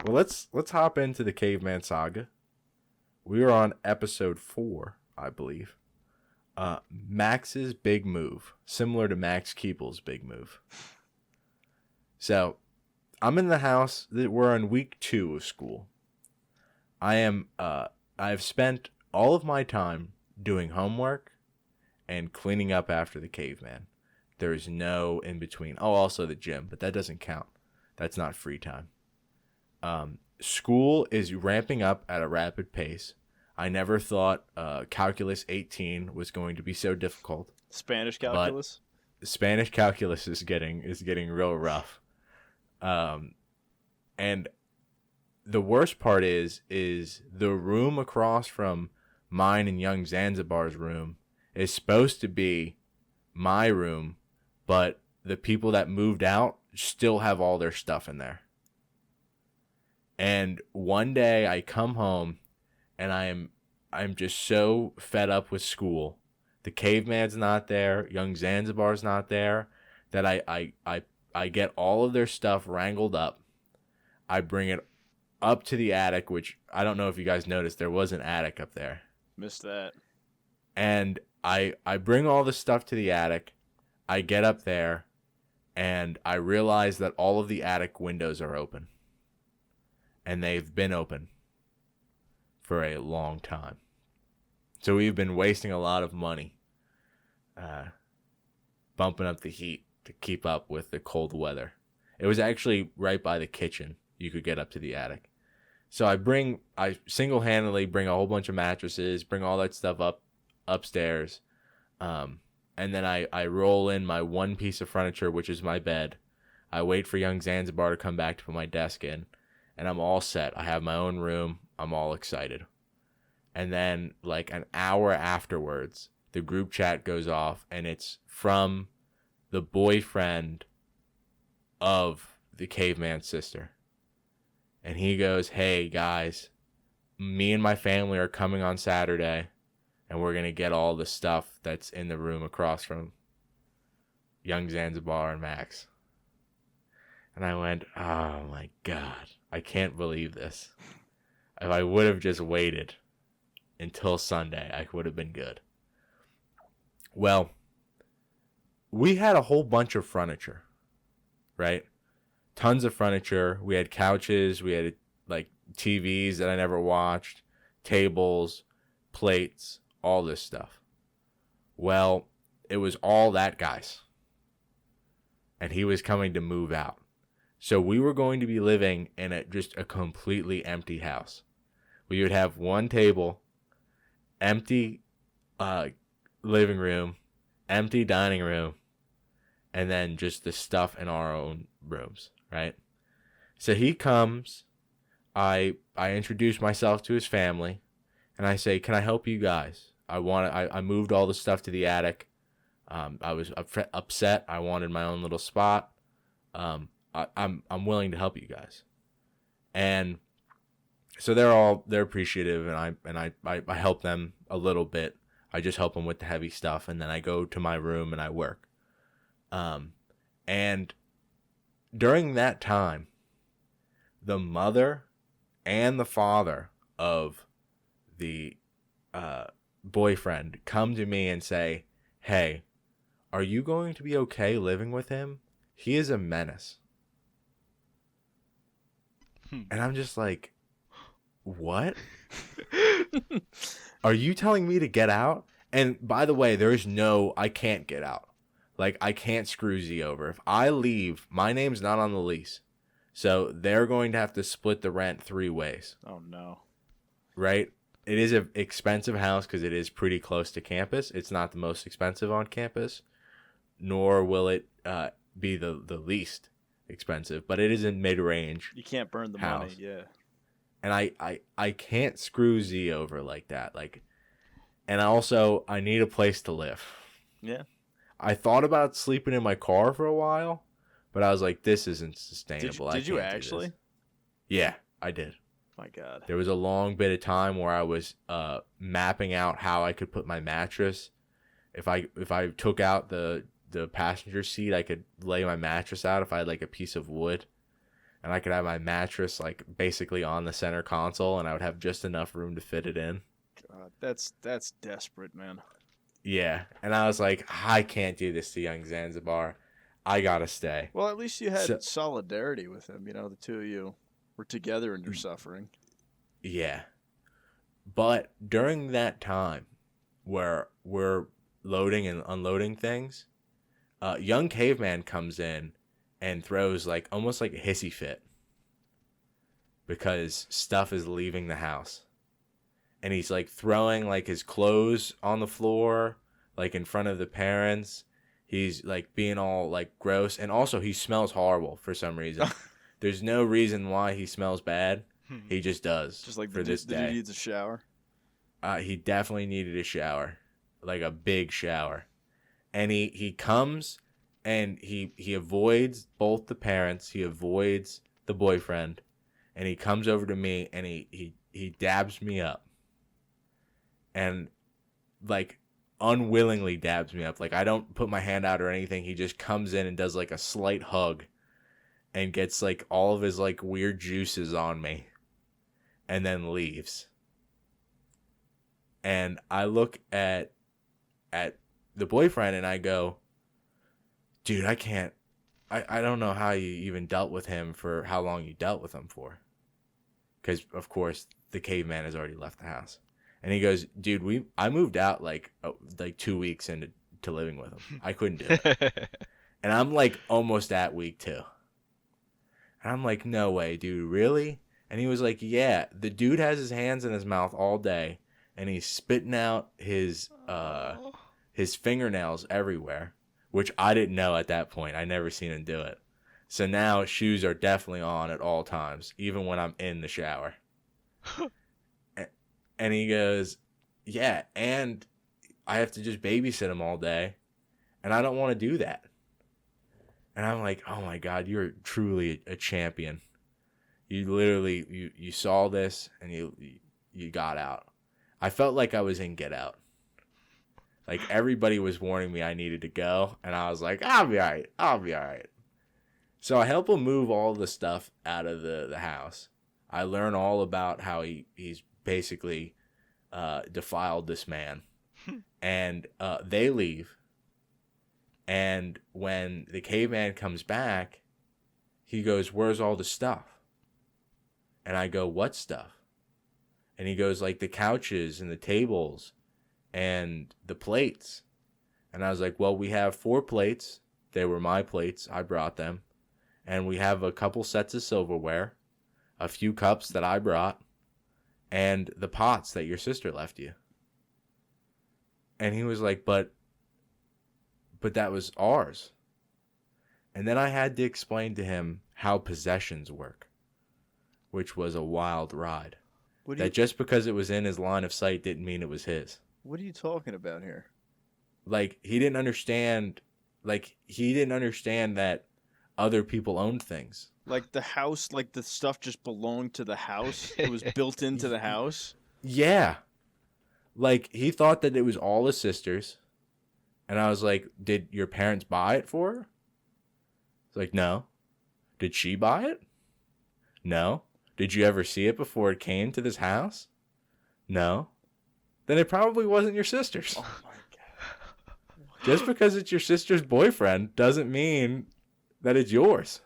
Well, let's hop into the Caveman Saga. We are on episode 4, I believe. Max's big move, similar to Max Keeble's big move. So, I'm in the house. We're on week 2 of school. I've spent all of my time doing homework and cleaning up after the caveman. There's no in between. Oh, also the gym, but that doesn't count. That's not free time. School is ramping up at a rapid pace. I never thought Calculus 18 was going to be so difficult. Spanish calculus? But Spanish calculus is getting real rough. And the worst part is the room across from mine and young Zanzibar's room is supposed to be my room, but the people that moved out still have all their stuff in there. And one day I come home and I'm just so fed up with school. The caveman's not there, young Zanzibar's not there, that I get all of their stuff wrangled up. I bring it up to the attic, which I don't know if you guys noticed, there was an attic up there. Missed that. And I bring all the stuff to the attic. I get up there, and I realize that all of the attic windows are open. And they've been open for a long time. So we've been wasting a lot of money bumping up the heat to keep up with the cold weather. It was actually right by the kitchen. You could get up to the attic. So I single-handedly bring a whole bunch of mattresses, bring all that stuff upstairs. And then I roll in my one piece of furniture, which is my bed. I wait for young Zanzibar to come back to put my desk in. And I'm all set. I have my own room. I'm all excited. And then, like an hour afterwards, the group chat goes off, and it's from the boyfriend of the caveman's sister. And he goes, "Hey, guys, me and my family are coming on Saturday, and we're going to get all the stuff that's in the room across from young Zanzibar and Max." And I went, "Oh, my God. I can't believe this. If I would have just waited until Sunday, I would have been good." Well, we had a whole bunch of furniture, right? Tons of furniture. We had couches. We had like TVs that I never watched, tables, plates, all this stuff. Well, it was all that guy's. And he was coming to move out. So we were going to be living in just a completely empty house. We would have one table, empty living room, empty dining room, and then just the stuff in our own rooms, right? So he comes, I introduce myself to his family, and I say, "Can I help you guys? I moved all the stuff to the attic. I was upset. I wanted my own little spot. I'm willing to help you guys." And so they're appreciative, and I help them a little bit. I just help them with the heavy stuff, and then I go to my room and I work. And during that time, the mother and the father of the boyfriend come to me and say, "Hey, are you going to be okay living with him? He is a menace." And I'm just like, "What? Are you telling me to get out?" And by the way, I can't get out. Like, I can't screw Z over. If I leave, my name's not on the lease. So they're going to have to split the rent 3 ways. Oh, no. Right? It is an expensive house because it is pretty close to campus. It's not the most expensive on campus, nor will it be the least expensive, but it is in mid-range. You can't burn the house. money, yeah. And I can't screw Z over like that. And I need a place to live. Yeah. I thought about sleeping in my car for a while, but I was like, this isn't sustainable. Did you actually? Yeah, I did. My God. There was a long bit of time where I was mapping out how I could put my mattress. If I took out the passenger seat, I could lay my mattress out if I had like a piece of wood. and I could have my mattress like basically on the center console, and I would have just enough room to fit it in. God, that's desperate, man. Yeah, and I was like, I can't do this to young Zanzibar. I gotta stay. Well, at least you had So solidarity with him. You know, the two of you were together in your suffering. yeah, but during that time where we're loading and unloading things, young Caveman comes in and throws like almost like a hissy fit because stuff is leaving the house. And he's like throwing like his clothes on the floor, like in front of the parents. He's like being all like gross, and also he smells horrible for some reason. There's no reason why he smells bad. He just does. Just like for this the day. dude needs a shower. He definitely needed a shower, like a big shower. And he comes and he avoids both the parents. He avoids the boyfriend, and he comes over to me and he dabs me up. And like unwillingly dabs me up. Like I don't put my hand out or anything. He just comes in and does like a slight hug and gets like all of his like weird juices on me and then leaves. And I look at the boyfriend and I go, dude, I don't know how you even dealt with him for how long you dealt with him for. Because of course the caveman has already left the house. And he goes, dude, I moved out like 2 weeks into living with him. I couldn't do it. And I'm like almost at week 2. And I'm like, no way, dude, really? And he was like, yeah, the dude has his hands in his mouth all day, and he's spitting out his fingernails everywhere, which I didn't know at that point. I never seen him do it. So now shoes are definitely on at all times, even when I'm in the shower. And he goes, yeah, and I have to just babysit him all day, and I don't want to do that. And I'm like, oh my God, you're truly a champion. You literally, you saw this, and you got out. I felt like I was in Get Out. Like everybody was warning me I needed to go, and I was like, I'll be all right. So I help him move all the stuff out of the house. I learn all about how he's basically defiled this man. And they leave. And when the caveman comes back, he goes, where's all the stuff? And I go, what stuff? And he goes, like the couches and the tables and the plates. And I was like, well, we have 4 plates. They were my plates. I brought them. And we have a couple sets of silverware, a few cups that I brought, and the pots that your sister left you. And he was like, but that was ours. And then I had to explain to him how possessions work, which was a wild ride. Just because it was in his line of sight didn't mean it was his. What are you talking about here? Like, he didn't understand that other people owned things. Like the house, like the stuff just belonged to the house? It was built into the house? Yeah. Like, he thought that it was all his sister's. And I was like, did your parents buy it for her? It's like, no. Did she buy it? No. Did you ever see it before it came to this house? No. Then it probably wasn't your sister's. Oh my God. Just because it's your sister's boyfriend doesn't mean that it's yours.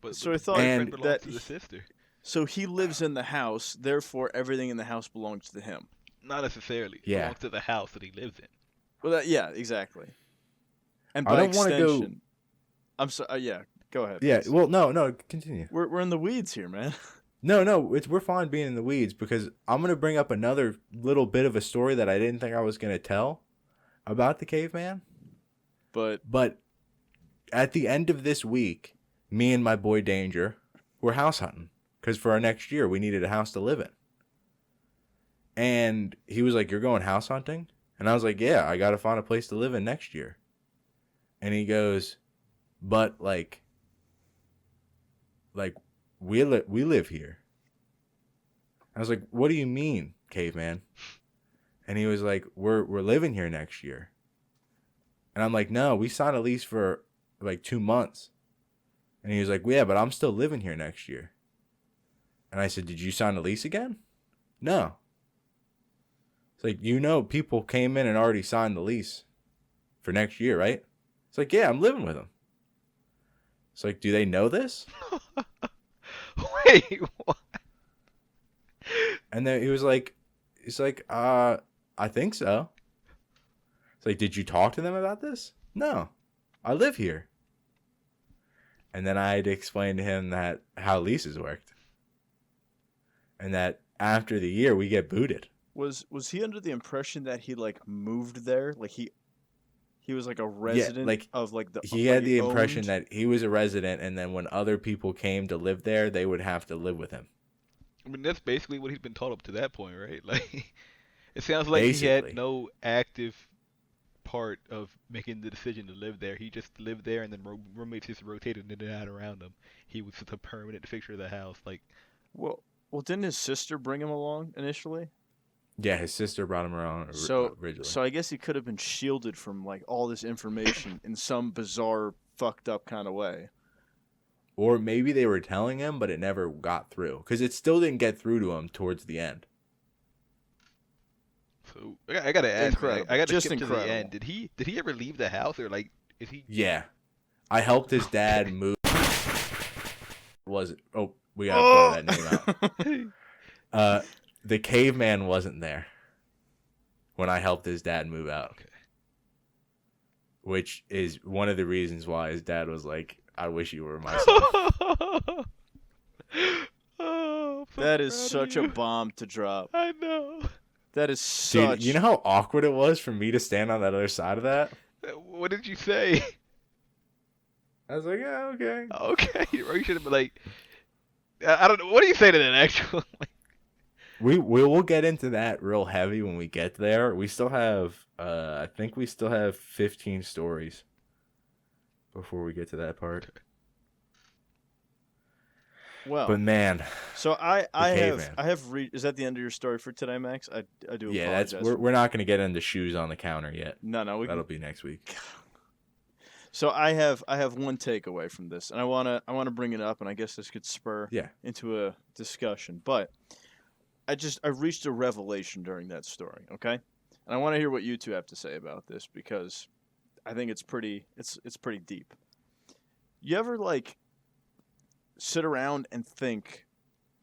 But So I the thought boyfriend belonged that to the sister. So he lives in the house, therefore everything in the house belongs to him. Not necessarily. It Yeah. belongs to the house that he lives in. Well, yeah, exactly. And I by don't wanna go- extension, I'm sorry. Yeah, go ahead. Yeah, please. well, no, continue. we're in the weeds here, man. No, we're fine being in the weeds because I'm going to bring up another little bit of a story that I didn't think I was going to tell about the caveman. But at the end of this week, me and my boy Danger were house hunting because for our next year, we needed a house to live in. And he was like, you're going house hunting? And I was like, yeah, I got to find a place to live in next year. And he goes, but like we live here. I was like, what do you mean, caveman? And he was like, we're living here next year. And I'm like, no, we signed a lease for like 2 months. And he was like, well, yeah, but I'm still living here next year. And I said, did you sign the lease again? No. It's like, people came in and already signed the lease for next year, right? It's like, yeah, I'm living with them. It's like, do they know this? Wait, what? And then he's like, I think so. It's like, did you talk to them about this? No, I live here. And then I had to explain to him that how leases worked. And that after the year, we get booted. Was he under the impression that he like moved there? Like he was like a resident of like the he had the impression owned... that he was a resident, and then when other people came to live there, they would have to live with him. I mean, that's basically what he's been taught up to that point, right? Like, it sounds like he Basically. had no active part of making the decision to live there. He just lived there, and then roommates just rotated in and out around him. He was just a permanent fixture of the house. Like, Well, didn't his sister bring him along initially? Yeah, his sister brought him around originally. So I guess he could have been shielded from like all this information in some bizarre, fucked up kind of way. Or maybe they were telling him, but it never got through. Because it still didn't get through to him towards the end. so I gotta ask, Incredible. I gotta Just skip to incredible. the end. Did he ever leave the house, or like is he? Yeah. I helped his dad move. We gotta blur that name out. The caveman wasn't there when I helped his dad move out. Okay. Which is one of the reasons why his dad was like, I wish you were my son. Oh, I'm so That is proud of such you. a bomb to drop. I know. That is such. Dude, you know how awkward it was for me to stand on that other side of that? What did you say? I was like, yeah, okay. Okay, or you should have been like, I don't know. What do you say to that, actually? We will get into that real heavy when we get there. We still have, I think we still have 15 stories before we get to that part. Well, But man, so I caveman. have is that the end of your story for today, Max? I do yeah, apologize. we're not gonna get into shoes on the counter yet. No, That'll be next week. So I have one takeaway from this, and I wanna bring it up, and I guess this could spur into a discussion. But I reached a revelation during that story, okay? And I want to hear what you two have to say about this because I think it's pretty deep. You ever like sit around and think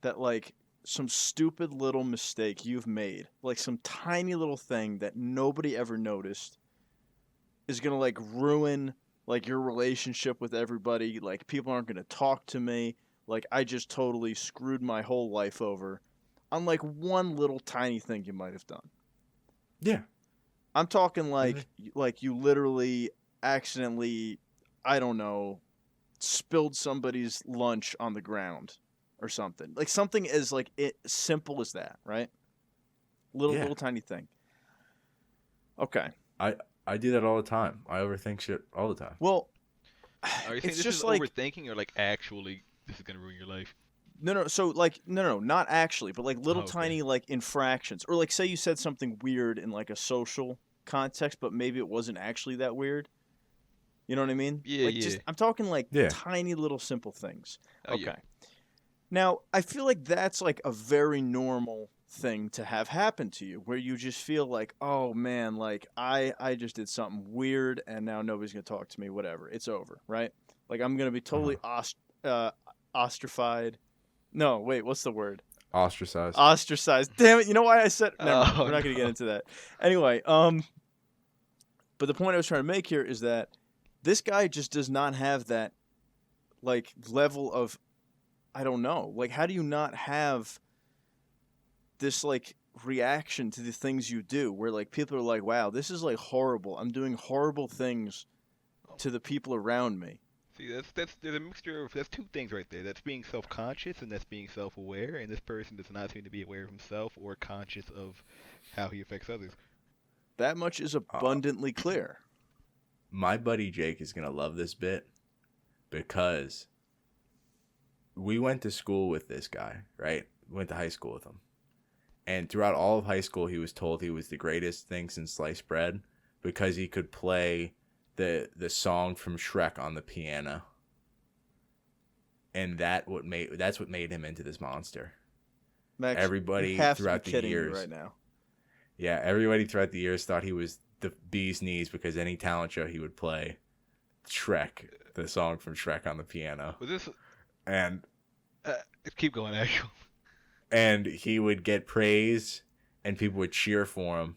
that like some stupid little mistake you've made, like some tiny little thing that nobody ever noticed, is gonna like ruin like your relationship with everybody? Like people aren't gonna talk to me. Like I just totally screwed my whole life over on like one little tiny thing you might have done. Yeah. I'm talking like you literally accidentally, I don't know, spilled somebody's lunch on the ground or something. Like something as like simple as that, right? Little tiny thing. Okay. I do that all the time. I overthink shit all the time. Well, Are you saying it's this just is like overthinking, or like actually this is gonna ruin your life? no. So like no, not actually, but like little Okay. tiny like infractions, or like say you said something weird in like a social context, but maybe it wasn't actually that weird. You know what I mean? Yeah, like yeah. just I'm talking like Yeah. tiny little simple things. Oh, Okay. yeah. Now, I feel like that's like a very normal thing to have happen to you where you just feel like, "Oh man, like I just did something weird and now nobody's going to talk to me, whatever. It's over," right? Like I'm going to be totally ostracized. No, wait, what's the word? Ostracized. Ostracized. Damn it. You know why I said never mind, Oh, we're not going to get no. into that. Anyway, but the point I was trying to make here is that this guy just does not have that like level of, I don't know. Like, how do you not have this like reaction to the things you do where like people are like, wow, this is like horrible. I'm doing horrible things to the people around me. See, there's a mixture of, that's two things right there. That's being self-conscious and that's being self-aware. And this person does not seem to be aware of himself or conscious of how he affects others. That much is abundantly clear. My buddy Jake is gonna love this bit because we went to school with this guy, right? Went to high school with him. And throughout all of high school, he was told he was the greatest thing since sliced bread because he could play the song from Shrek on the piano. and that's what made him into this monster. Max, Everybody you have throughout to be the kidding me years, right now. yeah, everybody throughout the years thought he was the bee's knees because any talent show he would play Shrek, the song from Shrek on the piano. Was this? And Keep going, actually. And he would get praise, and people would cheer for him,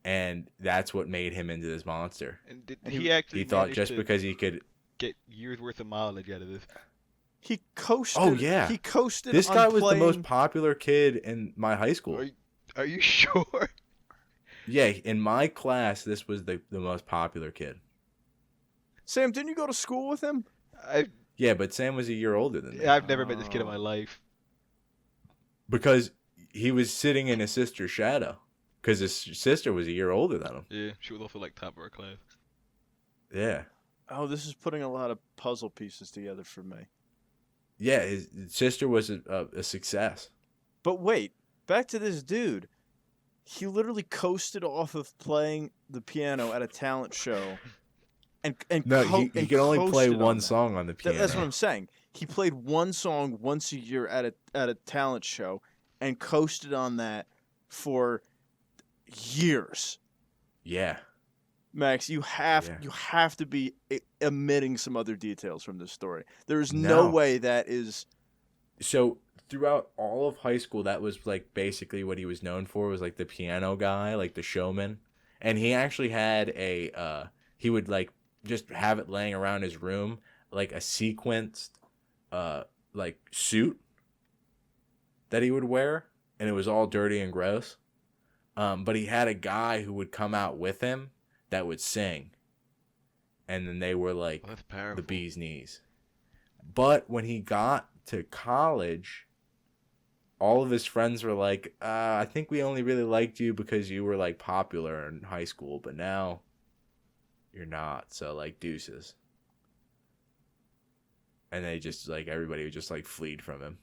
and that's what made him into this monster. And did he actually? He thought just because he could get years worth of mileage out of this. He coasted. Oh yeah, he coasted. This guy was playing... the most popular kid in my high school. Are you sure? Yeah, in my class, this was the most popular kid. Sam, didn't you go to school with him? Yeah, but Sam was a year older than me. I've never met this kid in my life. Because he was sitting in his sister's shadow. Because his sister was a year older than him. Yeah, she was also like top of her class. Yeah. Oh, this is putting a lot of puzzle pieces together for me. Yeah, his sister was a success. But wait, back to this dude. He literally coasted off of playing the piano at a talent show. He could only play one song on the piano. That's what I'm saying. He played one song once a year at a talent show and coasted on that for years. Yeah. Max, you have to be omitting some other details from this story. There is no way that is. So throughout all of high school, that was like basically what he was known for, was like the piano guy, like the showman. And he actually had he would like just have it laying around his room, like a sequenced like suit that he would wear, and it was all dirty and gross. But he had a guy who would come out with him that would sing, and then they were like the bee's knees. But when he got to college, all of his friends were like, I think we only really liked you because you were like popular in high school, but now you're not, so like deuces. And they just like, everybody would just like fleed from him.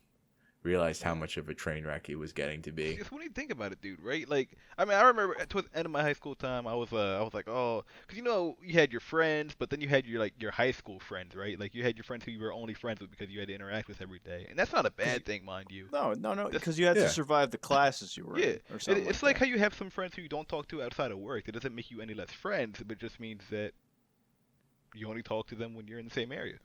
Realized how much of a train wreck he was getting to be. Because when you think about it, dude, right? Like, I mean, I remember towards the end of my high school time, I was like, oh, because you had your friends, but then you had your high school friends, right? Like, you had your friends who you were only friends with because you had to interact with every day, and that's not a bad thing, mind you. No, because you had to survive the classes you were in. Or something it's like how you have some friends who you don't talk to outside of work. That doesn't make you any less friends, but just means that you only talk to them when you're in the same area.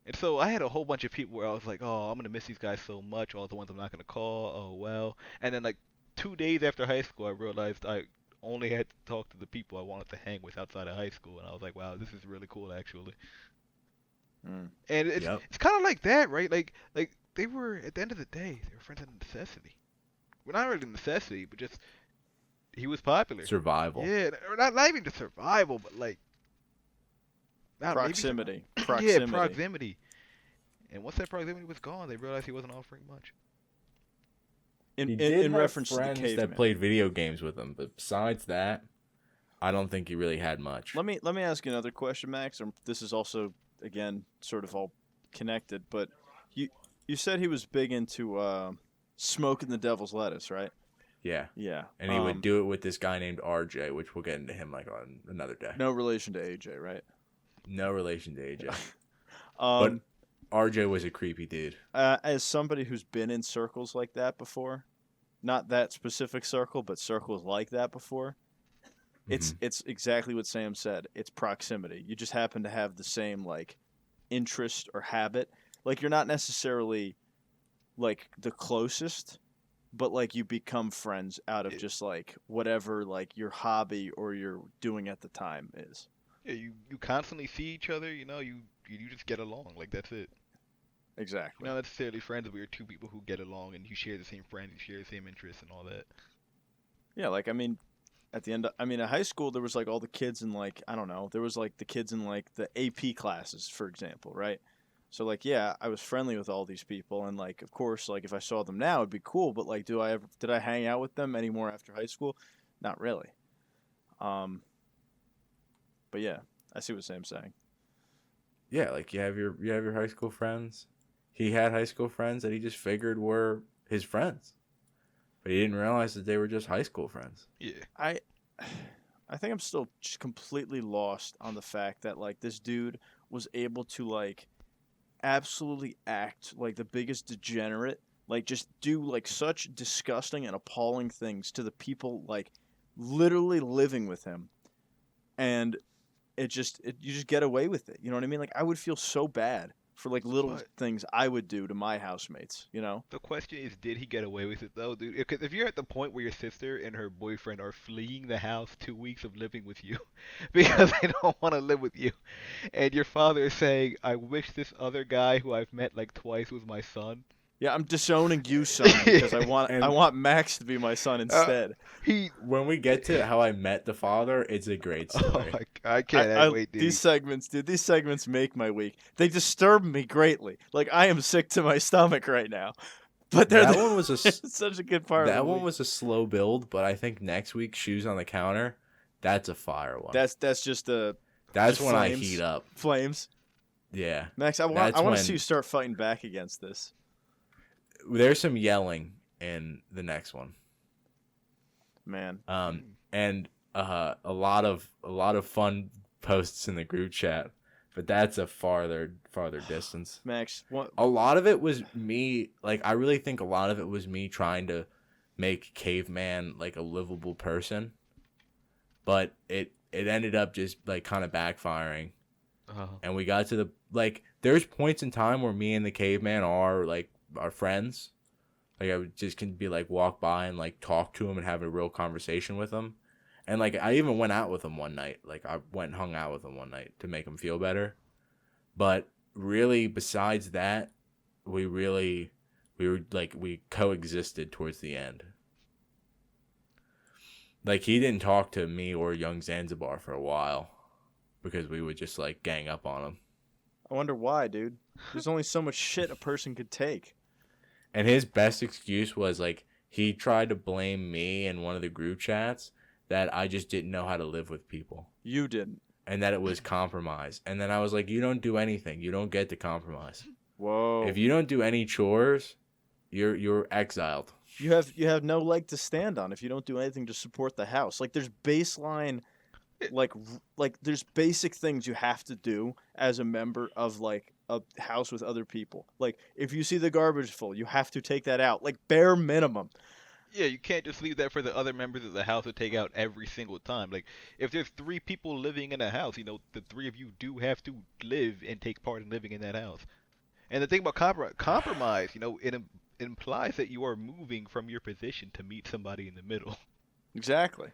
And so I had a whole bunch of people where I was like, oh, I'm going to miss these guys so much, all the ones I'm not going to call, oh, well. And then like 2 days after high school, I realized I only had to talk to the people I wanted to hang with outside of high school. And I was like, wow, this is really cool, actually. And it's kind of like that, right? Like they were, at the end of the day, they were friends out of necessity. Well, not really necessity, but just he was popular. Survival. Yeah, or not even just survival, but like, proximity. Yeah, proximity. And once that proximity was gone, they realized he wasn't offering much. In reference to the Caveman that played video games with him, but besides that, I don't think he really had much. Let me ask you another question, Max. This is also, again, sort of all connected, but you said he was big into smoking the devil's lettuce, right? Yeah. Yeah. And he would do it with this guy named RJ, which we'll get into him like on another day. No relation to AJ, right? No relation to AJ. But RJ was a creepy dude. As somebody who's been in circles like that before, not that specific circle, but circles like that before, it's exactly what Sam said. It's proximity. You just happen to have the same like interest or habit. Like you're not necessarily like the closest, but like you become friends out of just like whatever like your hobby or you're doing at the time is. Yeah, you constantly see each other, you just get along, like that's it. Exactly. You're not necessarily friends, but you're two people who get along and you share the same friends, you share the same interests and all that. Yeah, like I mean, at the end, at high school there was like all the kids in like I don't know, there was like the kids in like the AP classes, for example, right? So like yeah, I was friendly with all these people, and like of course like if I saw them now it'd be cool, but like did I hang out with them anymore after high school? Not really. But yeah, I see what Sam's saying. Yeah, like you have your high school friends. He had high school friends that he just figured were his friends, but he didn't realize that they were just high school friends. Yeah, I think I'm still just completely lost on the fact that like this dude was able to like absolutely act like the biggest degenerate, like just do like such disgusting and appalling things to the people like literally living with him, and you just get away with it. You know what I mean? Like I would feel so bad for like little But things I would do to my housemates. You know? the question is, did he get away with it though, dude? Because if you're at the point where your sister and her boyfriend are fleeing the house 2 weeks of living with you because they don't want to live with you, and your father is saying, "I wish this other guy who I've met like twice was my son." Yeah, I'm disowning you, son, because I And want Max to be my son instead. He. when we get to how I met the father, it's a great Oh story. I can't wait, dude. These segments, dude, these segments make my week. They disturb me greatly. Like I am sick to my stomach right now. But That one was such a good part. that of the one week. was a slow build, but I think next week shoes on the counter, that's a fire one. That's just That's just when I flames. heat up. Flames. Yeah. Max, I want That's to when- see you start fighting back against this. There's some yelling in the next one. Man. And a lot of fun posts in the group chat, but that's a farther distance. Max, what? A lot of it was me, like I really think a lot of it was me trying to make Caveman like a livable person, but it ended up just like kind of backfiring. And we got to the like there's points in time where me and the Caveman are like our friends. Like I would just can be like walk by and like talk to him and have a real conversation with him. And like I even went out with him one night. Like I went and hung out with him one night to make him feel better. But really besides that, we coexisted towards the end. Like he didn't talk to me or young Zanzibar for a while because we would just like gang up on him. I wonder why, dude. There's only so much shit a person could take. And his best excuse was like he tried to blame me in one of the group chats that I just didn't know how to live with people. You didn't. And that it was compromise. And then I was like, you don't do anything. You don't get to compromise. Whoa. If you don't do any chores, you're exiled. You have no leg to stand on if you don't do anything to support the house. Like there's baseline like there's basic things you have to do as a member of like a house with other people. Like if you see the garbage full, you have to take that out. Like bare minimum. Yeah, you can't just leave that for the other members of the house to take out every single time. Like, if there's 3 people living in a house, the 3 of you do have to live and take part in living in that house. And the thing about compromise, it implies that you are moving from your position to meet somebody in the middle. Exactly.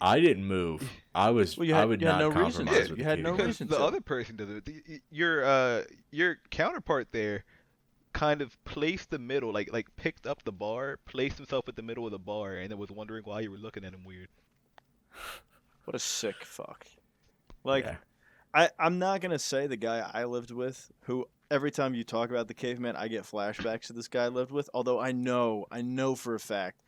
I didn't move. I would not no compromise reason. with You had no Katie. reason. The to. other person does it. Your counterpart there kind of placed the middle, like picked up the bar, placed himself at the middle of the bar, and then was wondering why you were looking at him weird. What a sick fuck. Like, Yeah. I'm not gonna say the guy I lived with, who every time you talk about the Caveman, I get flashbacks to this guy I lived with. Although I know for a fact,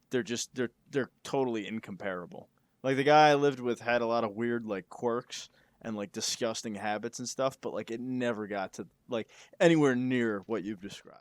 they're totally incomparable. Like the guy I lived with had a lot of weird like quirks and like disgusting habits and stuff, but like it never got to like anywhere near what you've described.